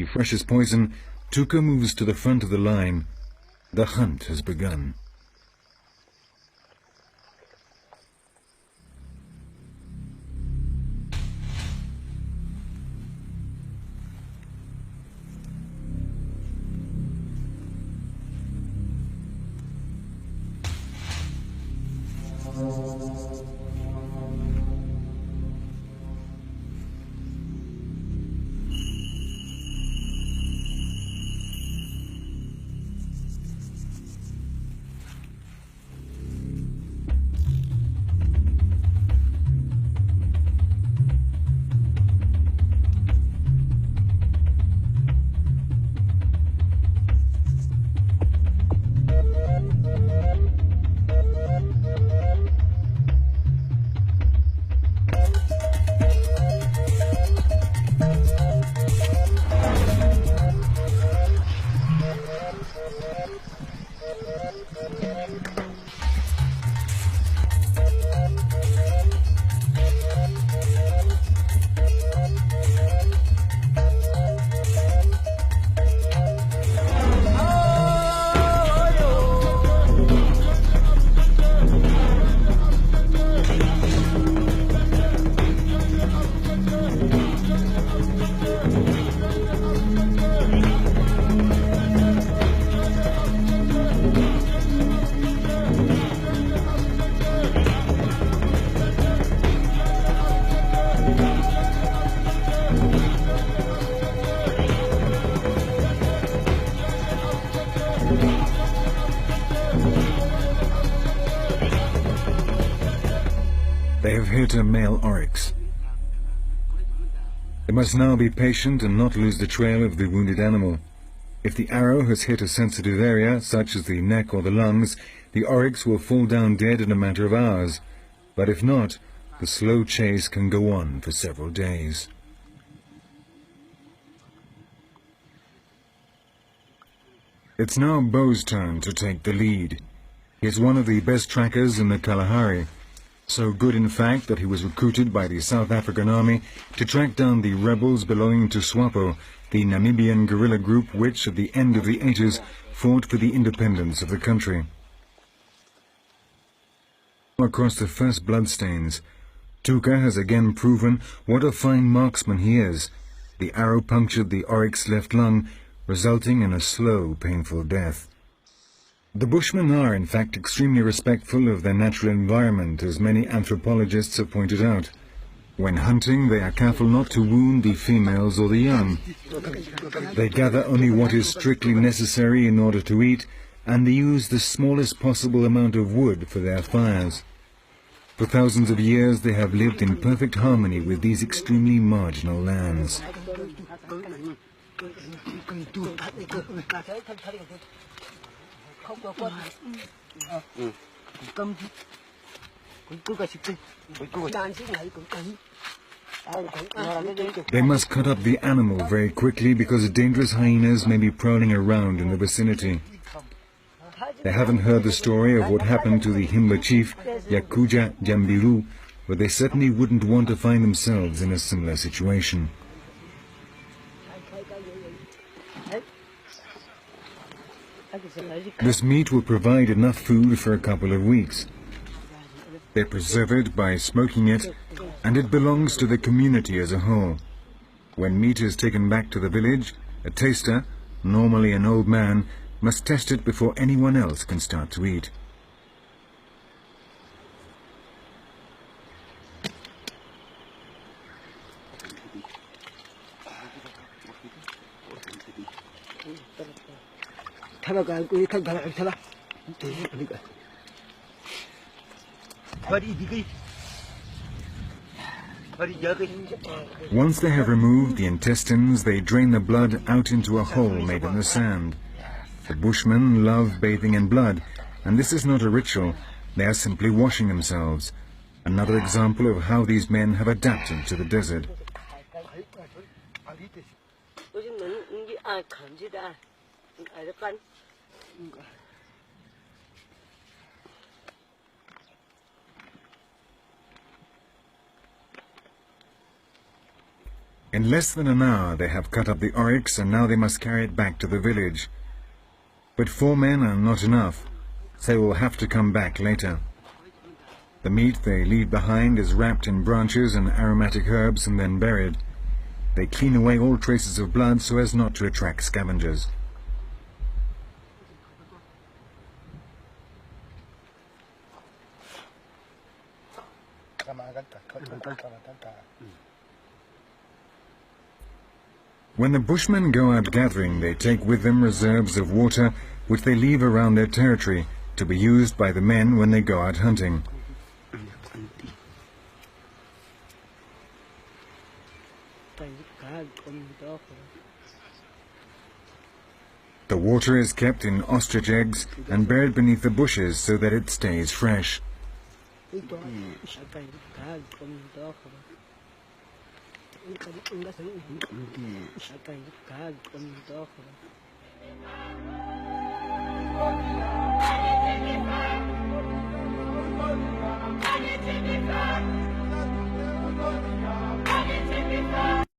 Fresh as poison, Tuka moves to the front of the line. The hunt has begun. They have hit a male oryx. They must now be patient and not lose the trail of the wounded animal. If the arrow has hit a sensitive area, such as the neck or the lungs, the oryx will fall down dead in a matter of hours. But if not, the slow chase can go on for several days. It's now Bo's turn to take the lead. He is one of the best trackers in the Kalahari. So good, in fact, that he was recruited by the South African Army to track down the rebels belonging to SWAPO, the Namibian guerrilla group which, at the end of the 80s, fought for the independence of the country. Across the first bloodstains, Tuka has again proven what a fine marksman he is. The arrow punctured the oryx's left lung, resulting in a slow, painful death. The Bushmen are, in fact, extremely respectful of their natural environment, as many anthropologists have pointed out. When hunting, they are careful not to wound the females or the young. They gather only what is strictly necessary in order to eat, and they use the smallest possible amount of wood for their fires. For thousands of years, they have lived in perfect harmony with these extremely marginal lands. They must cut up the animal very quickly because dangerous hyenas may be prowling around in the vicinity. They haven't heard the story of what happened to the Himba chief, Yakuja Jambiru, but they certainly wouldn't want to find themselves in a similar situation. This meat will provide enough food for a couple of weeks. They preserve it by smoking it, and it belongs to the community as a whole. When meat is taken back to the village, a taster, normally an old man, must test it before anyone else can start to eat. Once they have removed the intestines, they drain the blood out into a hole made in the sand. The Bushmen love bathing in blood, and this is not a ritual. They are simply washing themselves. Another example of how these men have adapted to the desert. In less than an hour they have cut up the oryx and now they must carry it back to the village. But 4 men are not enough, so they will have to come back later. The meat they leave behind is wrapped in branches and aromatic herbs and then buried. They clean away all traces of blood so as not to attract scavengers. When the Bushmen go out gathering, they take with them reserves of water which they leave around their territory to be used by the men when they go out hunting. The water is kept in ostrich eggs and buried beneath the bushes so that it stays fresh.